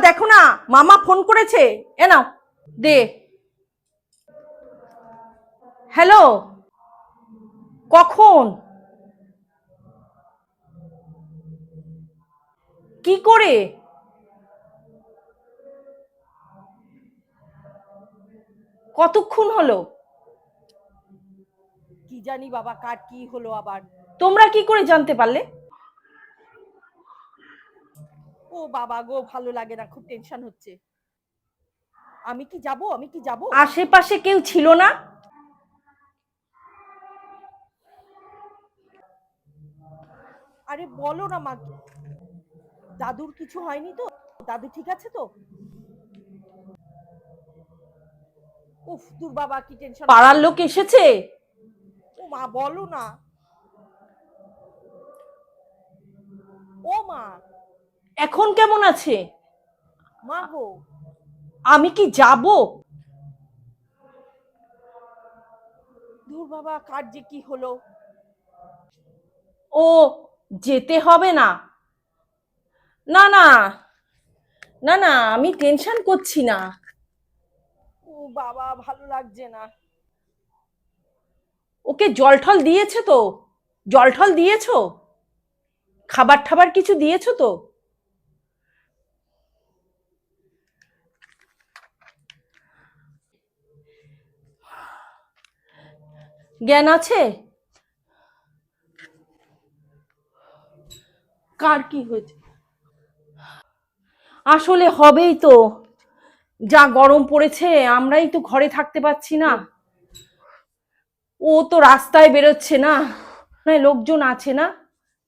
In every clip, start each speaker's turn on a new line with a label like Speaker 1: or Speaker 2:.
Speaker 1: দেখো না, মামা ফোন করেছে। এ নাও দে। হ্যালো, কখন? কি করে? কতক্ষণ হলো?
Speaker 2: কি জানি বাবা, কার কি হলো আবার।
Speaker 1: তোমরা কি করে জানতে পারলে?
Speaker 2: ও বাবা গো, ভালো লাগে না, খুব টেনশন হচ্ছে। আমি কি যাব?
Speaker 1: আশেপাশে কেউ ছিল না?
Speaker 2: আরে বলো না মা, দাদুর কিছু হয়নি তো? দাদু ঠিক আছে তো? উফ দূর বাবা, কি টেনশন হচ্ছে।
Speaker 1: পাড়ার লোক এসেছে?
Speaker 2: ও মা বলো না। ও মা।
Speaker 1: এখন কেমন আছে?
Speaker 2: মা গো।
Speaker 1: আমি কি যাব?
Speaker 2: দূর বাবা, কার যে কি হলো।
Speaker 1: ও, যেতে হবে না। না না, না না, আমি টেনশন করছি না।
Speaker 2: ও বাবা, ভালো লাগছে না।
Speaker 1: ওকে জল ঠল দিয়েছে তো? জল ঠল দিয়েছো? খাবার ঠাবার কিছু দিয়েছো তো? জ্ঞান আছে? কার কি হয়েছে? আসলে হবেই তো, যা গরম পড়েছে, আমরাই তো ঘরে থাকতে পারছি না। ও তো রাস্তায় বেরোচ্ছে না, লোকজন আছে না।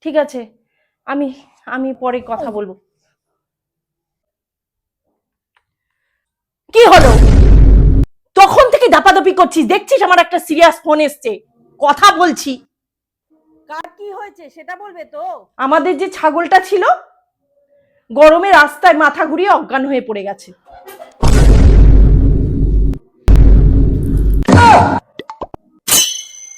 Speaker 1: ঠিক আছে, আমি আমি পরে কথা বলবো। কি হলো? তখন থেকে দাপাদাপি করছিস, দেখছিস আমার একটা সিরিয়াস ফোন এসছে, কথা বলছি।
Speaker 2: কার কি হয়েছে সেটা বলবে তো?
Speaker 1: আমাদের যে ছাগলটা ছিল, গরমে রাস্তায় মাথা ঘুরিয়ে অজ্ঞান হয়ে পড়ে গেছে।